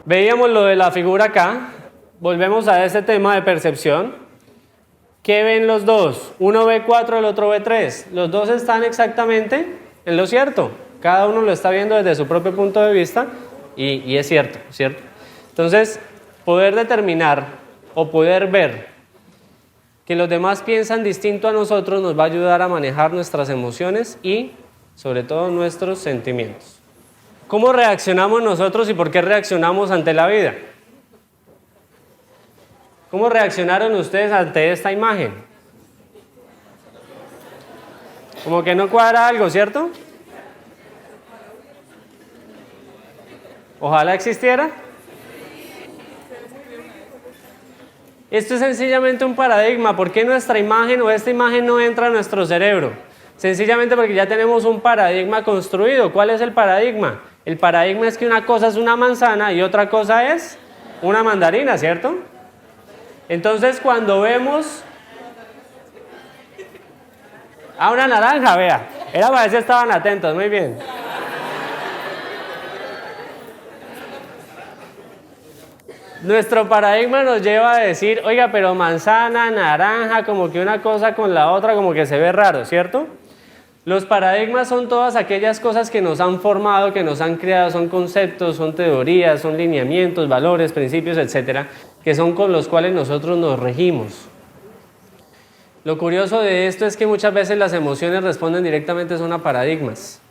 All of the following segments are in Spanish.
Veíamos lo de la figura acá, volvemos a este tema de percepción. ¿Qué ven los dos? Uno ve 4, el otro ve 3. Los dos están exactamente en lo cierto. Cada uno lo está viendo desde su propio punto de vista y es cierto, ¿cierto? Entonces, poder determinar o poder ver que los demás piensan distinto a nosotros nos va a ayudar a manejar nuestras emociones y, sobre todo, nuestros sentimientos. ¿Cómo reaccionamos nosotros y por qué reaccionamos ante la vida? ¿Cómo reaccionaron ustedes ante esta imagen? Como que no cuadra algo, ¿cierto? Ojalá existiera. Esto es sencillamente un paradigma. ¿Por qué nuestra imagen o esta imagen no entra a nuestro cerebro? Sencillamente porque ya tenemos un paradigma construido. ¿Cuál es el paradigma? El paradigma es que una cosa es una manzana y otra cosa es una mandarina, ¿cierto? Entonces cuando vemos a una naranja, vea, era para ver si estaban atentos, muy bien. Nuestro paradigma nos lleva a decir, oiga, pero manzana, naranja, como que una cosa con la otra, como que se ve raro, ¿cierto? Los paradigmas son todas aquellas cosas que nos han formado, que nos han creado, son conceptos, son teorías, son lineamientos, valores, principios, etcétera, que son con los cuales nosotros nos regimos. Lo curioso de esto es que muchas veces las emociones responden directamente a paradigmas.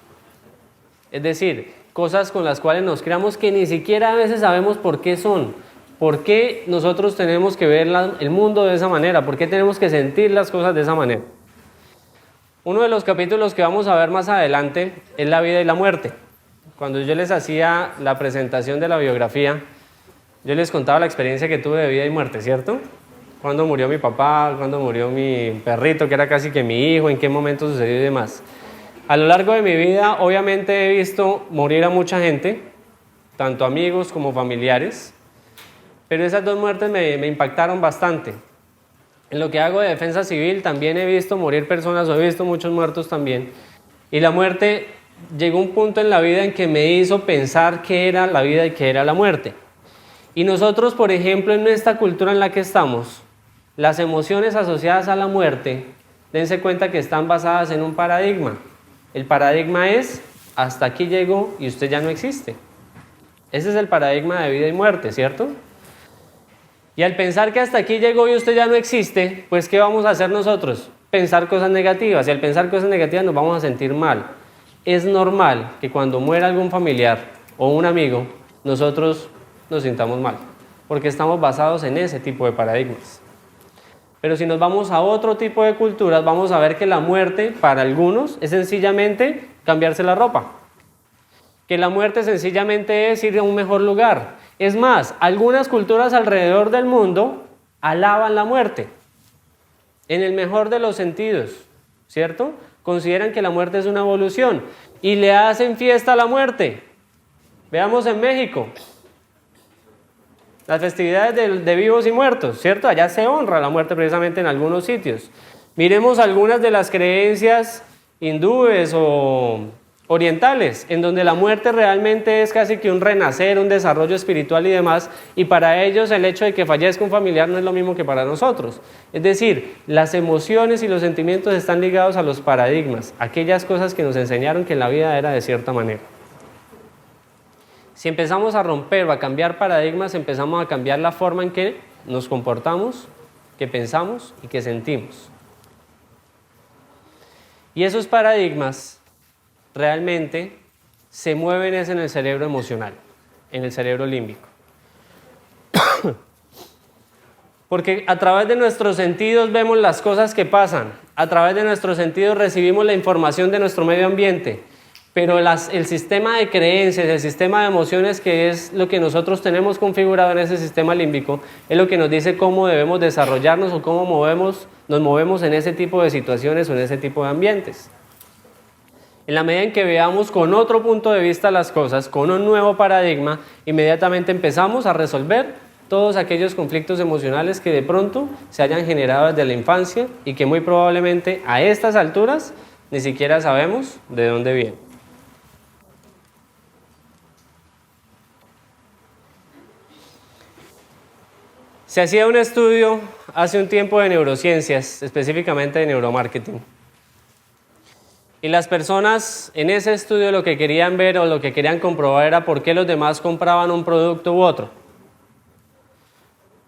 Es decir, cosas con las cuales nos creamos que ni siquiera a veces sabemos por qué son. ¿Por qué nosotros tenemos que ver el mundo de esa manera? ¿Por qué tenemos que sentir las cosas de esa manera? Uno de los capítulos que vamos a ver más adelante es la vida y la muerte. Cuando yo les hacía la presentación de la biografía, yo les contaba la experiencia que tuve de vida y muerte, ¿cierto? Cuándo murió mi papá, cuándo murió mi perrito, que era casi que mi hijo, en qué momento sucedió y demás. A lo largo de mi vida, obviamente he visto morir a mucha gente, tanto amigos como familiares, pero esas dos muertes me impactaron bastante. En lo que hago de defensa civil también he visto morir personas, o he visto muchos muertos también. Y la muerte llegó a un punto en la vida en que me hizo pensar qué era la vida y qué era la muerte. Y nosotros, por ejemplo, en esta cultura en la que estamos, las emociones asociadas a la muerte, dense cuenta que están basadas en un paradigma. El paradigma es, hasta aquí llegó y usted ya no existe. Ese es el paradigma de vida y muerte, ¿cierto? Y al pensar que hasta aquí llegó y usted ya no existe, pues ¿qué vamos a hacer nosotros? Pensar cosas negativas. Y al pensar cosas negativas nos vamos a sentir mal. Es normal que cuando muera algún familiar o un amigo, nosotros nos sintamos mal, porque estamos basados en ese tipo de paradigmas. Pero si nos vamos a otro tipo de culturas, vamos a ver que la muerte para algunos es sencillamente cambiarse la ropa. Que la muerte sencillamente es ir a un mejor lugar. Es más, algunas culturas alrededor del mundo alaban la muerte, en el mejor de los sentidos, ¿cierto? Consideran que la muerte es una evolución y le hacen fiesta a la muerte. Veamos en México, las festividades de vivos y muertos, ¿cierto? Allá se honra la muerte precisamente en algunos sitios. Miremos algunas de las creencias hindúes o orientales, en donde la muerte realmente es casi que un renacer, un desarrollo espiritual y demás, y para ellos el hecho de que fallezca un familiar no es lo mismo que para nosotros. Es decir, las emociones y los sentimientos están ligados a los paradigmas, aquellas cosas que nos enseñaron que la vida era de cierta manera. Si empezamos a romper o a cambiar paradigmas, empezamos a cambiar la forma en que nos comportamos, que pensamos y que sentimos. Y esos paradigmas realmente se mueven en el cerebro emocional, en el cerebro límbico. Porque a través de nuestros sentidos vemos las cosas que pasan, a través de nuestros sentidos recibimos la información de nuestro medio ambiente, pero el sistema de creencias, el sistema de emociones, que es lo que nosotros tenemos configurado en ese sistema límbico, es lo que nos dice cómo debemos desarrollarnos o cómo nos movemos en ese tipo de situaciones o en ese tipo de ambientes. En la medida en que veamos con otro punto de vista las cosas, con un nuevo paradigma, inmediatamente empezamos a resolver todos aquellos conflictos emocionales que de pronto se hayan generado desde la infancia y que muy probablemente a estas alturas ni siquiera sabemos de dónde vienen. Se hacía un estudio hace un tiempo de neurociencias, específicamente de neuromarketing. Y las personas en ese estudio lo que querían ver o lo que querían comprobar era por qué los demás compraban un producto u otro.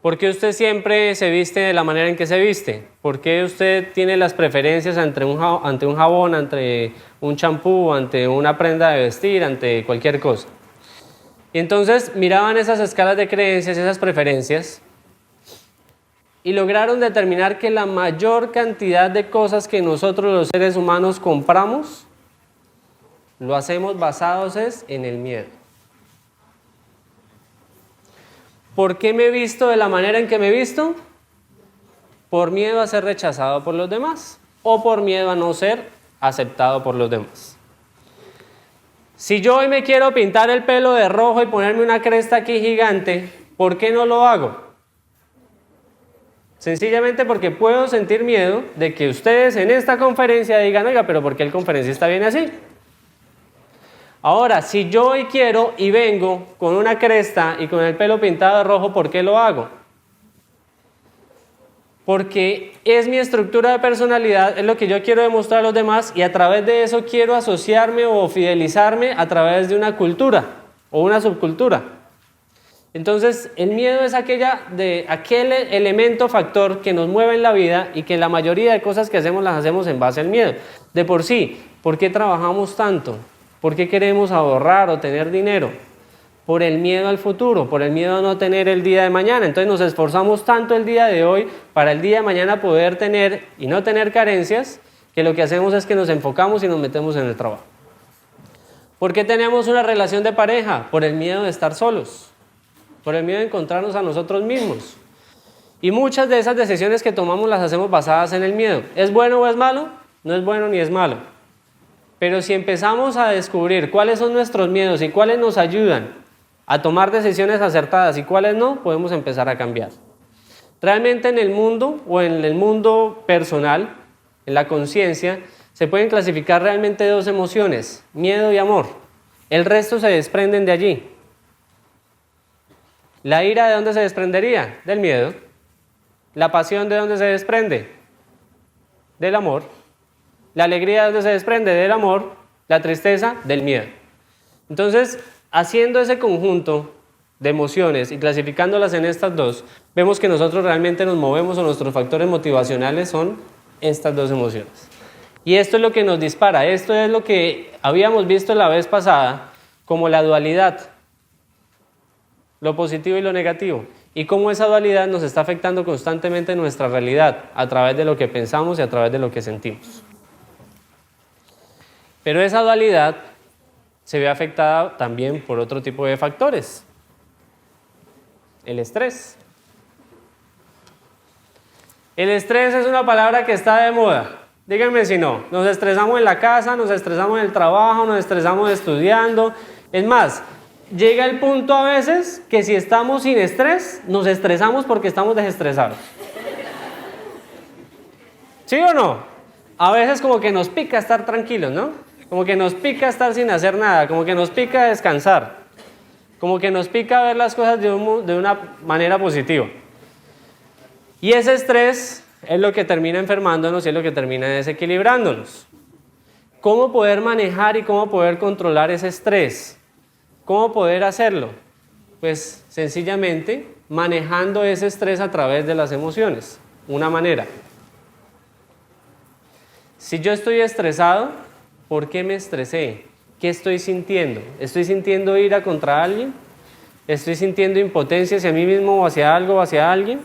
¿Por qué usted siempre se viste de la manera en que se viste? ¿Por qué usted tiene las preferencias ante un jabón, ante un champú, ante una prenda de vestir, ante cualquier cosa? Y entonces miraban esas escalas de creencias, esas preferencias, y lograron determinar que la mayor cantidad de cosas que nosotros los seres humanos compramos, lo hacemos basados en el miedo. ¿Por qué me he visto de la manera en que me he visto? Por miedo a ser rechazado por los demás o por miedo a no ser aceptado por los demás. Si yo hoy me quiero pintar el pelo de rojo y ponerme una cresta aquí gigante, ¿por qué no lo hago? Sencillamente porque puedo sentir miedo de que ustedes en esta conferencia digan, oiga, pero ¿por qué el conferencista viene así? Ahora, si yo hoy quiero y vengo con una cresta y con el pelo pintado de rojo, ¿por qué lo hago? Porque es mi estructura de personalidad, es lo que yo quiero demostrar a los demás y a través de eso quiero asociarme o fidelizarme a través de una cultura o una subcultura. Entonces, el miedo es aquel elemento factor que nos mueve en la vida y que la mayoría de cosas que hacemos las hacemos en base al miedo. De por sí, ¿por qué trabajamos tanto? ¿Por qué queremos ahorrar o tener dinero? Por el miedo al futuro, por el miedo a no tener el día de mañana. Entonces nos esforzamos tanto el día de hoy para el día de mañana poder tener y no tener carencias, que lo que hacemos es que nos enfocamos y nos metemos en el trabajo. ¿Por qué tenemos una relación de pareja? Por el miedo de estar solos, por el miedo de encontrarnos a nosotros mismos. Y muchas de esas decisiones que tomamos las hacemos basadas en el miedo. ¿Es bueno o es malo? No es bueno ni es malo. Pero si empezamos a descubrir cuáles son nuestros miedos y cuáles nos ayudan a tomar decisiones acertadas y cuáles no, podemos empezar a cambiar. Realmente en el mundo o en el mundo personal, en la conciencia, se pueden clasificar realmente dos emociones, miedo y amor. El resto se desprenden de allí. ¿La ira de dónde se desprendería? Del miedo. ¿La pasión de dónde se desprende? Del amor. La alegría de dónde se desprende, del amor, la tristeza, del miedo. Entonces, haciendo ese conjunto de emociones y clasificándolas en estas dos, vemos que nosotros realmente nos movemos o nuestros factores motivacionales son estas dos emociones. Y esto es lo que nos dispara, esto es lo que habíamos visto la vez pasada como la dualidad, lo positivo y lo negativo, y cómo esa dualidad nos está afectando constantemente en nuestra realidad, a través de lo que pensamos y a través de lo que sentimos. Pero esa dualidad se ve afectada también por otro tipo de factores. El estrés. El estrés es una palabra que está de moda. Díganme si no. Nos estresamos en la casa, nos estresamos en el trabajo, nos estresamos estudiando. Es más, llega el punto a veces que si estamos sin estrés, nos estresamos porque estamos desestresados. ¿Sí o no? A veces como que nos pica estar tranquilos, ¿no? Como que nos pica estar sin hacer nada, como que nos pica descansar, como que nos pica ver las cosas de una manera positiva. Y ese estrés es lo que termina enfermándonos y es lo que termina desequilibrándonos. ¿Cómo poder manejar y cómo poder controlar ese estrés? ¿Cómo poder hacerlo? Pues sencillamente manejando ese estrés a través de las emociones. Una manera. Si yo estoy estresado, ¿por qué me estresé? ¿Qué estoy sintiendo? ¿Estoy sintiendo ira contra alguien? ¿Estoy sintiendo impotencia hacia mí mismo o hacia algo o hacia alguien?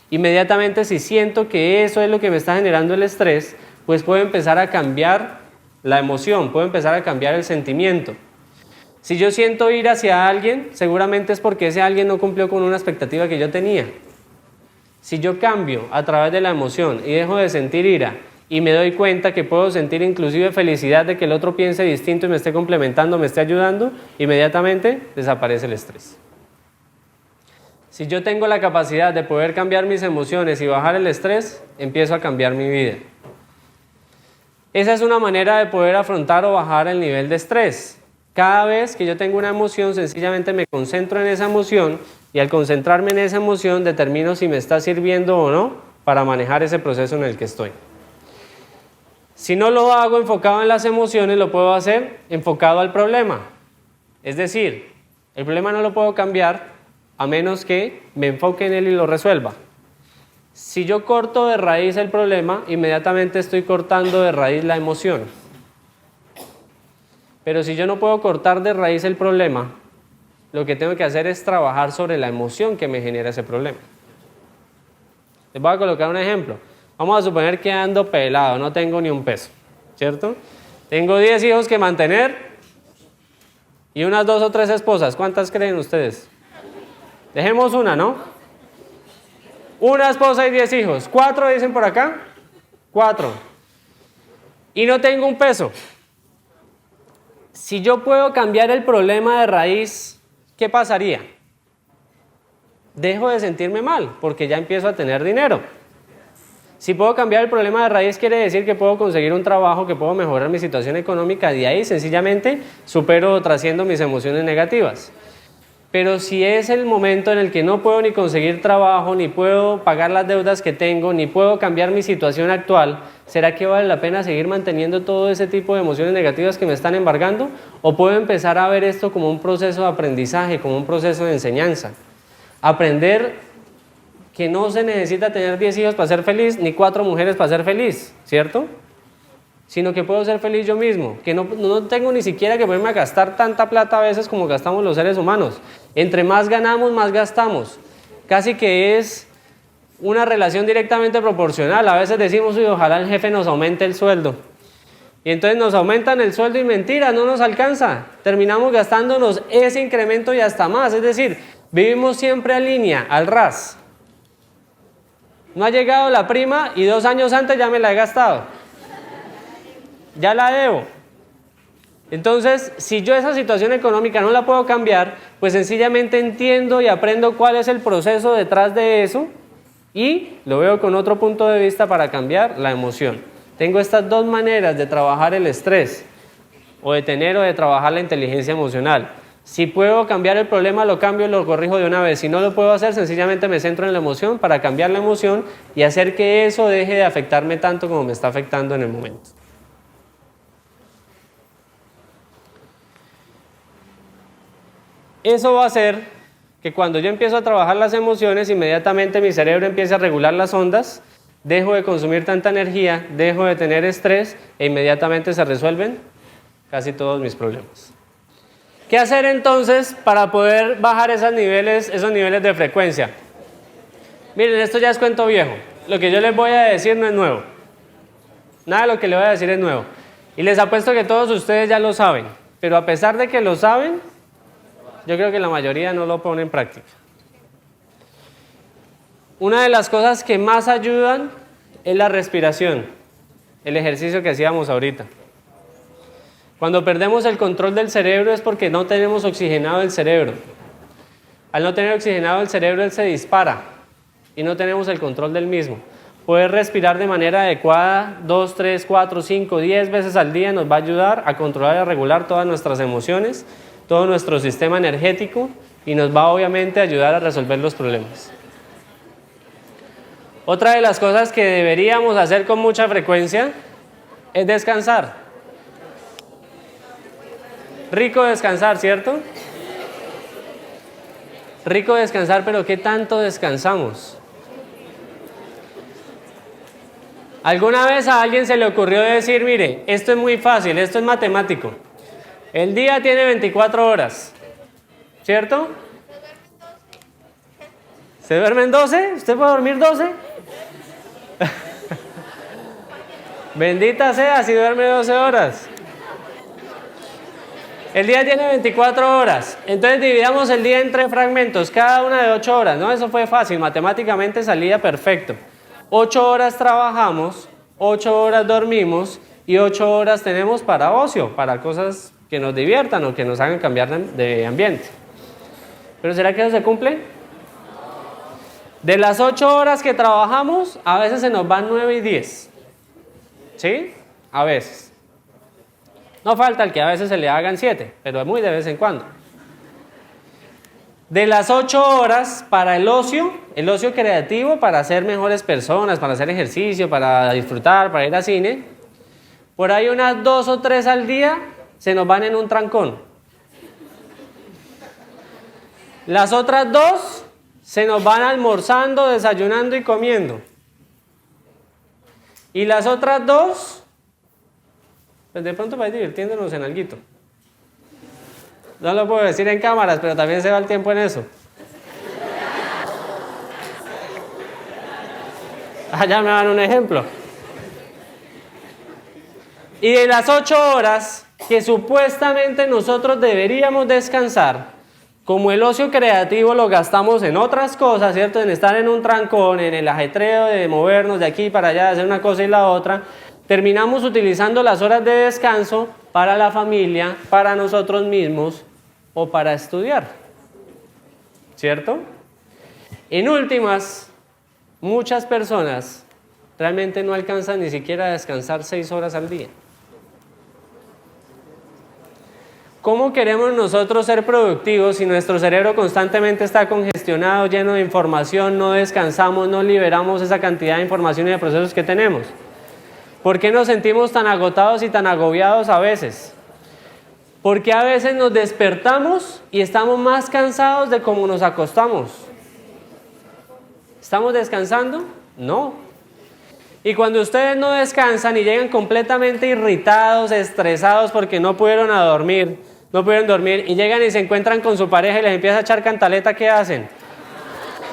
Inmediatamente si siento que eso es lo que me está generando el estrés, pues puedo empezar a cambiar la emoción, puedo empezar a cambiar el sentimiento. Si yo siento ira hacia alguien, seguramente es porque ese alguien no cumplió con una expectativa que yo tenía. Si yo cambio a través de la emoción y dejo de sentir ira, y me doy cuenta que puedo sentir inclusive felicidad de que el otro piense distinto y me esté complementando, me esté ayudando, inmediatamente desaparece el estrés. Si yo tengo la capacidad de poder cambiar mis emociones y bajar el estrés, empiezo a cambiar mi vida. Esa es una manera de poder afrontar o bajar el nivel de estrés. Cada vez que yo tengo una emoción, sencillamente me concentro en esa emoción y al concentrarme en esa emoción determino si me está sirviendo o no para manejar ese proceso en el que estoy. Si no lo hago enfocado en las emociones, lo puedo hacer enfocado al problema. Es decir, el problema no lo puedo cambiar a menos que me enfoque en él y lo resuelva. Si yo corto de raíz el problema, inmediatamente estoy cortando de raíz la emoción. Pero si yo no puedo cortar de raíz el problema, lo que tengo que hacer es trabajar sobre la emoción que me genera ese problema. Les voy a colocar un ejemplo. Vamos a suponer que ando pelado, no tengo ni un peso, ¿cierto? Tengo 10 hijos que mantener y unas 2 o 3 esposas. ¿Cuántas creen ustedes? Dejemos una, ¿no? Una esposa y 10 hijos. 4 dicen por acá. 4. Y no tengo un peso. Si yo puedo cambiar el problema de raíz, ¿qué pasaría? Dejo de sentirme mal porque ya empiezo a tener dinero. Si puedo cambiar el problema de raíz, quiere decir que puedo conseguir un trabajo, que puedo mejorar mi situación económica. De ahí sencillamente supero o trasciendo mis emociones negativas. Pero si es el momento en el que no puedo ni conseguir trabajo, ni puedo pagar las deudas que tengo, ni puedo cambiar mi situación actual, ¿será que vale la pena seguir manteniendo todo ese tipo de emociones negativas que me están embargando? ¿O puedo empezar a ver esto como un proceso de aprendizaje, como un proceso de enseñanza? Aprender que no se necesita tener 10 hijos para ser feliz, ni 4 mujeres para ser feliz, ¿cierto? Sino que puedo ser feliz yo mismo, que no tengo ni siquiera que ponerme a gastar tanta plata a veces como gastamos los seres humanos. Entre más ganamos, más gastamos. Casi que es una relación directamente proporcional. A veces decimos, uy, ojalá el jefe nos aumente el sueldo. Y entonces nos aumentan el sueldo y mentira, no nos alcanza. Terminamos gastándonos ese incremento y hasta más. Es decir, vivimos siempre a línea, al ras. No ha llegado la prima y 2 años antes ya me la he gastado. Ya la debo. Entonces, si yo esa situación económica no la puedo cambiar, pues sencillamente entiendo y aprendo cuál es el proceso detrás de eso y lo veo con otro punto de vista para cambiar la emoción. Tengo estas 2 maneras de trabajar el estrés o de tener o de trabajar la inteligencia emocional. Si puedo cambiar el problema, lo cambio y lo corrijo de una vez. Si no lo puedo hacer, sencillamente me centro en la emoción para cambiar la emoción y hacer que eso deje de afectarme tanto como me está afectando en el momento. Eso va a hacer que cuando yo empiezo a trabajar las emociones, inmediatamente mi cerebro empiece a regular las ondas, dejo de consumir tanta energía, dejo de tener estrés e inmediatamente se resuelven casi todos mis problemas. ¿Qué hacer entonces para poder bajar esos niveles de frecuencia? Miren, esto ya es cuento viejo. Lo que yo les voy a decir no es nuevo. Nada de lo que les voy a decir es nuevo. Y les apuesto que todos ustedes ya lo saben. Pero a pesar de que lo saben, yo creo que la mayoría no lo pone en práctica. Una de las cosas que más ayudan es la respiración, el ejercicio que hacíamos ahorita. Cuando perdemos el control del cerebro es porque no tenemos oxigenado el cerebro. Al no tener oxigenado el cerebro, él se dispara y no tenemos el control del mismo. Poder respirar de manera adecuada 2, 3, 4, 5, 10 veces al día nos va a ayudar a controlar y a regular todas nuestras emociones, todo nuestro sistema energético y nos va obviamente a ayudar a resolver los problemas. Otra de las cosas que deberíamos hacer con mucha frecuencia es descansar. Rico descansar, ¿cierto? Rico descansar, pero ¿qué tanto descansamos? ¿Alguna vez a alguien se le ocurrió decir, mire, esto es muy fácil, esto es matemático? El día tiene 24 horas, ¿cierto? ¿Se duermen 12? ¿Usted puede dormir 12? Bendita sea si duerme 12 horas. El día tiene 24 horas, entonces dividamos el día en 3 fragmentos, cada una de 8 horas, ¿no? Eso fue fácil, matemáticamente salía perfecto. 8 horas trabajamos, 8 horas dormimos y 8 horas tenemos para ocio, para cosas que nos diviertan o que nos hagan cambiar de ambiente. ¿Pero será que eso se cumple? De las 8 horas que trabajamos, a veces se nos van 9 y 10. ¿Sí? A veces. No falta el que a veces se le hagan 7, pero muy de vez en cuando. De las 8 horas para el ocio creativo, para ser mejores personas, para hacer ejercicio, para disfrutar, para ir al cine, por ahí unas 2 o 3 al día se nos van en un trancón. Las otras 2 se nos van almorzando, desayunando y comiendo. Y las otras 2, pues de pronto para ir divirtiéndonos en alguito. No lo puedo decir en cámaras, pero también se va el tiempo en eso. Allá me dan un ejemplo. Y de las 8 horas que supuestamente nosotros deberíamos descansar, como el ocio creativo lo gastamos en otras cosas, ¿cierto? En estar en un trancón, en el ajetreo de movernos de aquí para allá, de hacer una cosa y la otra, terminamos utilizando las horas de descanso para la familia, para nosotros mismos o para estudiar, ¿cierto? En últimas, muchas personas realmente no alcanzan ni siquiera a descansar 6 horas al día. ¿Cómo queremos nosotros ser productivos si nuestro cerebro constantemente está congestionado, lleno de información, no descansamos, no liberamos esa cantidad de información y de procesos que tenemos? ¿Por qué nos sentimos tan agotados y tan agobiados a veces? Porque a veces nos despertamos y estamos más cansados de cómo nos acostamos. ¿Estamos descansando? No. Y cuando ustedes no descansan y llegan completamente irritados, estresados porque no pudieron dormir y llegan y se encuentran con su pareja y les empieza a echar cantaleta, ¿qué hacen?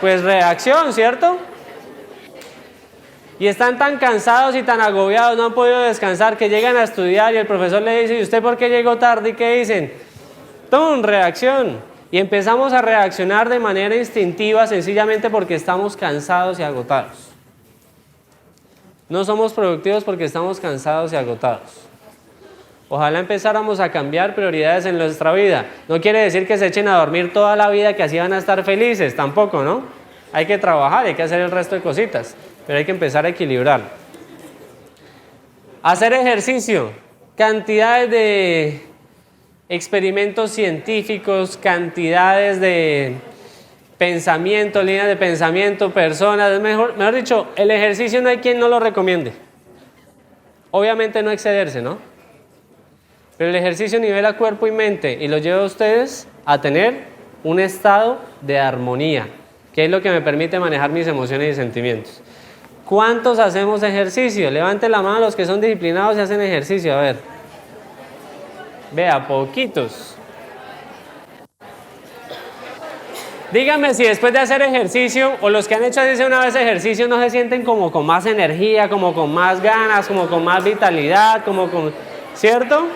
Pues reacción, ¿cierto? Y están tan cansados y tan agobiados, no han podido descansar, que llegan a estudiar y el profesor le dice, ¿y usted por qué llegó tarde? ¿Y qué dicen? ¡Tum! Reacción. Y empezamos a reaccionar de manera instintiva, sencillamente porque estamos cansados y agotados. No somos productivos porque estamos cansados y agotados. Ojalá empezáramos a cambiar prioridades en nuestra vida. No quiere decir que se echen a dormir toda la vida, que así van a estar felices, tampoco, ¿no? Hay que trabajar, hay que hacer el resto de cositas, pero hay que empezar a equilibrar. Hacer ejercicio, cantidades de experimentos científicos, cantidades de pensamiento, líneas de pensamiento, personas, mejor dicho, el ejercicio no hay quien no lo recomiende. Obviamente no excederse, ¿no? Pero el ejercicio nivela cuerpo y mente y los lleva a ustedes a tener un estado de armonía, que es lo que me permite manejar mis emociones y sentimientos. ¿Cuántos hacemos ejercicio? Levanten la mano los que son disciplinados y hacen ejercicio, a ver. Vea, poquitos. Díganme si después de hacer ejercicio, o los que han hecho así una vez ejercicio, no se sienten como con más energía, como con más ganas, como con más vitalidad, como con... ¿Cierto?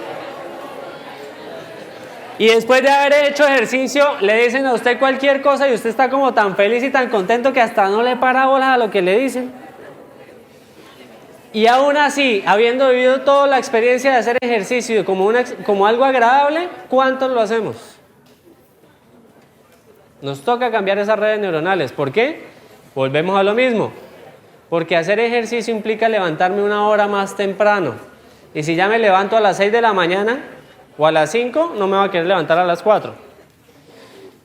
Y después de haber hecho ejercicio, le dicen a usted cualquier cosa y usted está como tan feliz y tan contento que hasta no le para bolas a lo que le dicen. Y aún así, habiendo vivido toda la experiencia de hacer ejercicio como algo agradable, ¿cuántos lo hacemos? Nos toca cambiar esas redes neuronales. ¿Por qué? Volvemos a lo mismo. Porque hacer ejercicio implica levantarme 1 hora más temprano. Y si ya me levanto a las 6 de la mañana o a las 5, no me va a querer levantar a las 4.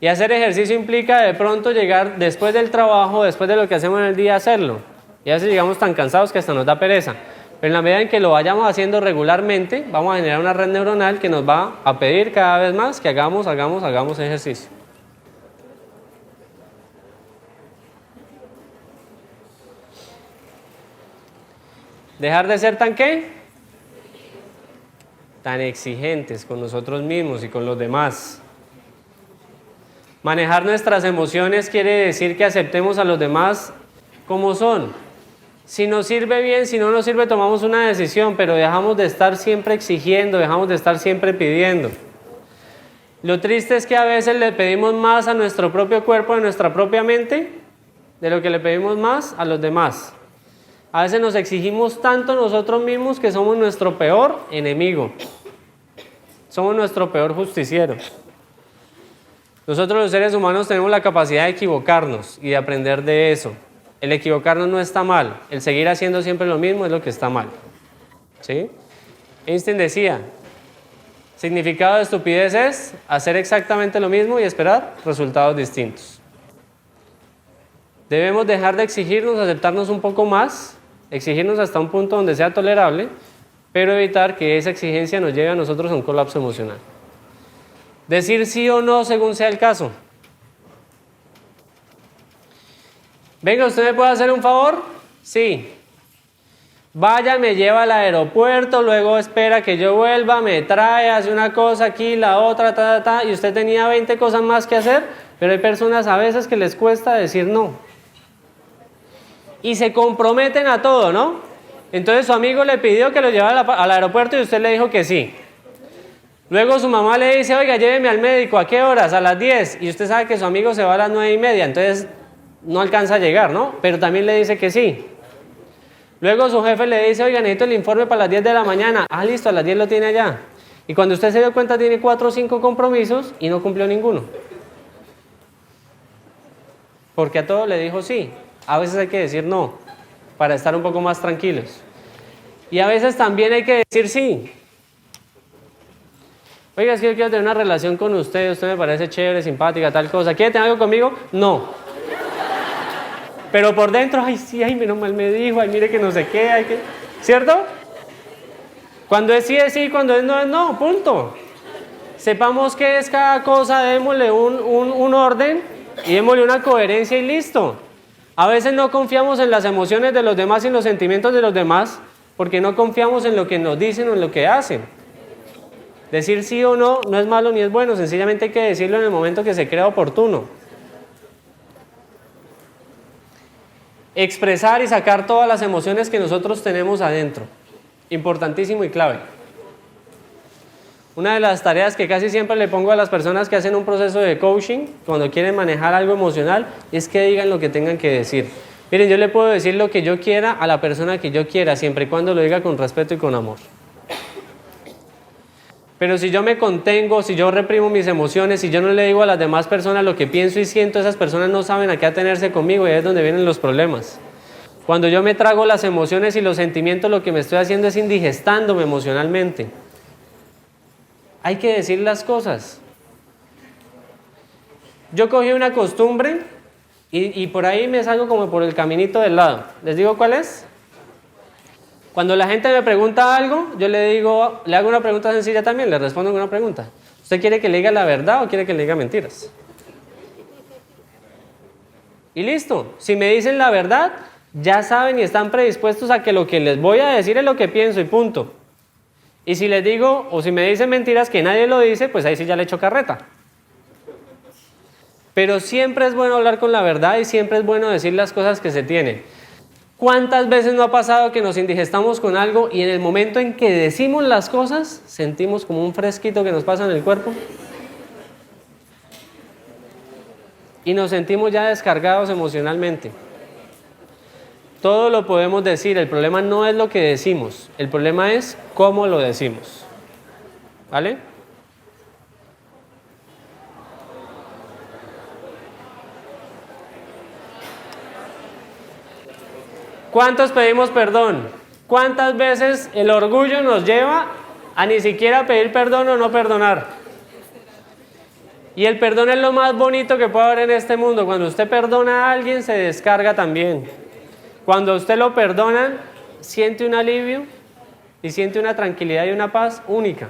Y hacer ejercicio implica de pronto llegar después del trabajo, después de lo que hacemos en el día, hacerlo. Y a veces llegamos tan cansados que hasta nos da pereza. Pero en la medida en que lo vayamos haciendo regularmente, vamos a generar una red neuronal que nos va a pedir cada vez más que hagamos ejercicio. Dejar de ser tan ¿qué? Tan exigentes con nosotros mismos y con los demás. Manejar nuestras emociones quiere decir que aceptemos a los demás como son. Si nos sirve bien, si no nos sirve, tomamos una decisión, pero dejamos de estar siempre exigiendo, dejamos de estar siempre pidiendo. Lo triste es que a veces le pedimos más a nuestro propio cuerpo, a nuestra propia mente, de lo que le pedimos más a los demás. A veces nos exigimos tanto nosotros mismos que somos nuestro peor enemigo. Somos nuestro peor justiciero. Nosotros los seres humanos tenemos la capacidad de equivocarnos y de aprender de eso. El equivocarnos no está mal. El seguir haciendo siempre lo mismo es lo que está mal. ¿Sí? Einstein decía, Significado de estupidez es hacer exactamente lo mismo y esperar resultados distintos. Debemos dejar de exigirnos, aceptarnos un poco más, exigirnos hasta un punto donde sea tolerable, pero evitar que esa exigencia nos lleve a nosotros a un colapso emocional. Decir sí o no según sea el caso. Venga, ¿usted me puede hacer un favor? Sí. Vaya, me lleva al aeropuerto, luego espera que yo vuelva, me trae, hace una cosa aquí, la otra, y usted tenía 20 cosas más que hacer, pero hay personas a veces que les cuesta decir no. Y se comprometen a todo, ¿no? Entonces su amigo le pidió que lo llevara al aeropuerto y usted le dijo que sí. Luego su mamá le dice, oiga, lléveme al médico, ¿a qué horas? A las 10. Y usted sabe que su amigo se va a las 9:30, entonces no alcanza a llegar, ¿no? Pero también le dice que sí. Luego su jefe le dice, oiga, necesito el informe para las 10 de la mañana. Ah, listo, a las 10 lo tiene allá. Y cuando usted se dio cuenta tiene 4 o 5 compromisos y no cumplió ninguno. Porque a todo le dijo sí. A veces hay que decir no, para estar un poco más tranquilos. Y a veces también hay que decir sí. Oiga, es que yo quiero tener una relación con usted me parece chévere, simpática, tal cosa. ¿Quiere tener algo conmigo? No. Pero por dentro, ay sí, ay menos mal me dijo, ay mire que no sé qué, ay que... ¿Cierto? Cuando es sí, cuando es no, punto. Sepamos qué es cada cosa, démosle un orden y démosle una coherencia y listo. A veces no confiamos en las emociones de los demás y en los sentimientos de los demás porque no confiamos en lo que nos dicen o en lo que hacen. Decir sí o no no es malo ni es bueno, sencillamente hay que decirlo en el momento que se crea oportuno. Expresar y sacar todas las emociones que nosotros tenemos adentro. Importantísimo y clave. Una de las tareas que casi siempre le pongo a las personas que hacen un proceso de coaching, cuando quieren manejar algo emocional, es que digan lo que tengan que decir. Miren, yo le puedo decir lo que yo quiera a la persona que yo quiera, siempre y cuando lo diga con respeto y con amor. Pero si yo me contengo, si yo reprimo mis emociones, si yo no le digo a las demás personas lo que pienso y siento, esas personas no saben a qué atenerse conmigo y ahí es donde vienen los problemas. Cuando yo me trago las emociones y los sentimientos, lo que me estoy haciendo es indigestándome emocionalmente. Hay que decir las cosas. Yo cogí una costumbre y por ahí me salgo como por el caminito del lado. ¿Les digo cuál es? Cuando la gente me pregunta algo, yo le hago una pregunta sencilla también, le respondo con una pregunta. ¿Usted quiere que le diga la verdad o quiere que le diga mentiras? Y listo. Si me dicen la verdad, ya saben y están predispuestos a que lo que les voy a decir es lo que pienso y punto. Y si les digo, o si me dicen mentiras que nadie lo dice, pues ahí sí ya le echo carreta. Pero siempre es bueno hablar con la verdad y siempre es bueno decir las cosas que se tienen. ¿Cuántas veces no ha pasado que nos indigestamos con algo y en el momento en que decimos las cosas, sentimos como un fresquito que nos pasa en el cuerpo? Y nos sentimos ya descargados emocionalmente. Todo lo podemos decir, el problema no es lo que decimos, el problema es cómo lo decimos. ¿Vale? ¿Cuántos pedimos perdón? ¿Cuántas veces el orgullo nos lleva a ni siquiera pedir perdón o no perdonar? Y el perdón es lo más bonito que puede haber en este mundo. Cuando usted perdona a alguien, se descarga también. Cuando usted lo perdona, siente un alivio y siente una tranquilidad y una paz única.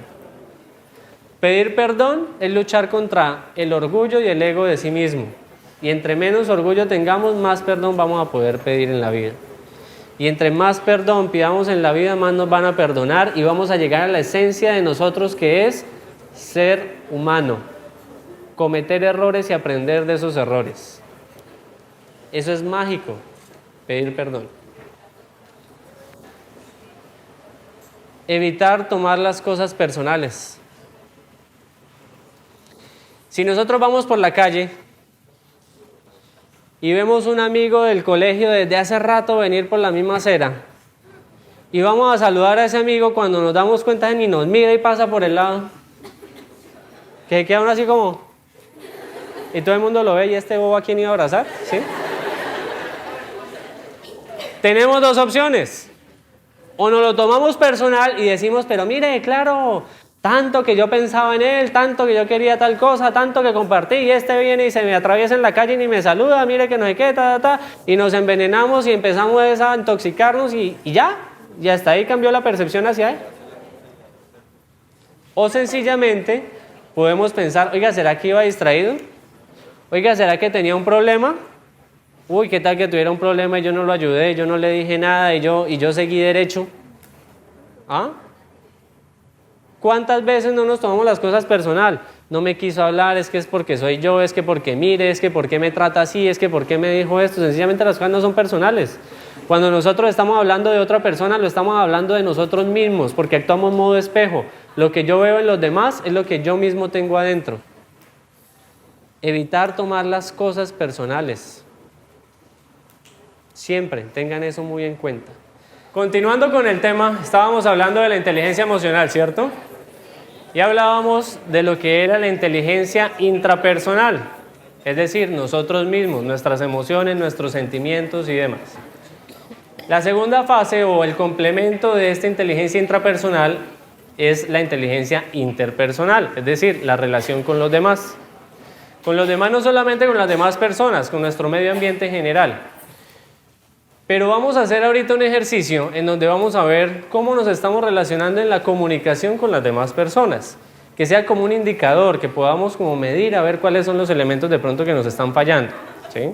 Pedir perdón es luchar contra el orgullo y el ego de sí mismo. Y entre menos orgullo tengamos, más perdón vamos a poder pedir en la vida. Y entre más perdón pidamos en la vida, más nos van a perdonar y vamos a llegar a la esencia de nosotros, que es ser humano, cometer errores y aprender de esos errores. Eso es mágico, pedir perdón. Evitar tomar las cosas personales. Si nosotros vamos por la calle y vemos un amigo del colegio desde hace rato venir por la misma acera y vamos a saludar a ese amigo, cuando nos damos cuenta ni nos mira y pasa por el lado, que queda uno así como, y todo el mundo lo ve, y este bobo a quién iba a abrazar, ¿sí? Tenemos dos opciones: o nos lo tomamos personal y decimos, pero mire, claro, Tanto que yo pensaba en él, tanto que yo quería tal cosa, tanto que compartí, y este viene y se me atraviesa en la calle y ni me saluda, mire que no sé qué, y nos envenenamos y empezamos a intoxicarnos y ya hasta ahí cambió la percepción hacia él. O sencillamente podemos pensar, oiga, ¿será que iba distraído? Oiga, ¿será que tenía un problema? Uy, ¿qué tal que tuviera un problema y yo no lo ayudé, yo no le dije nada y yo seguí derecho? ¿Ah? ¿Cuántas veces no nos tomamos las cosas personal? No me quiso hablar, es que es porque soy yo, es que porque mire, es que porque me trata así, es que porque me dijo esto. Sencillamente las cosas no son personales. Cuando nosotros estamos hablando de otra persona, lo estamos hablando de nosotros mismos, porque actuamos en modo espejo. Lo que yo veo en los demás es lo que yo mismo tengo adentro. Evitar tomar las cosas personales. Siempre tengan eso muy en cuenta. Continuando con el tema, estábamos hablando de la inteligencia emocional, ¿cierto? Y hablábamos de lo que era la inteligencia intrapersonal, es decir, nosotros mismos, nuestras emociones, nuestros sentimientos y demás. La segunda fase o el complemento de esta inteligencia intrapersonal es la inteligencia interpersonal, es decir, la relación con los demás. Con los demás no solamente con las demás personas, con nuestro medio ambiente en general. Pero vamos a hacer ahorita un ejercicio en donde vamos a ver cómo nos estamos relacionando en la comunicación con las demás personas. Que sea como un indicador, que podamos como medir a ver cuáles son los elementos de pronto que nos están fallando, ¿sí?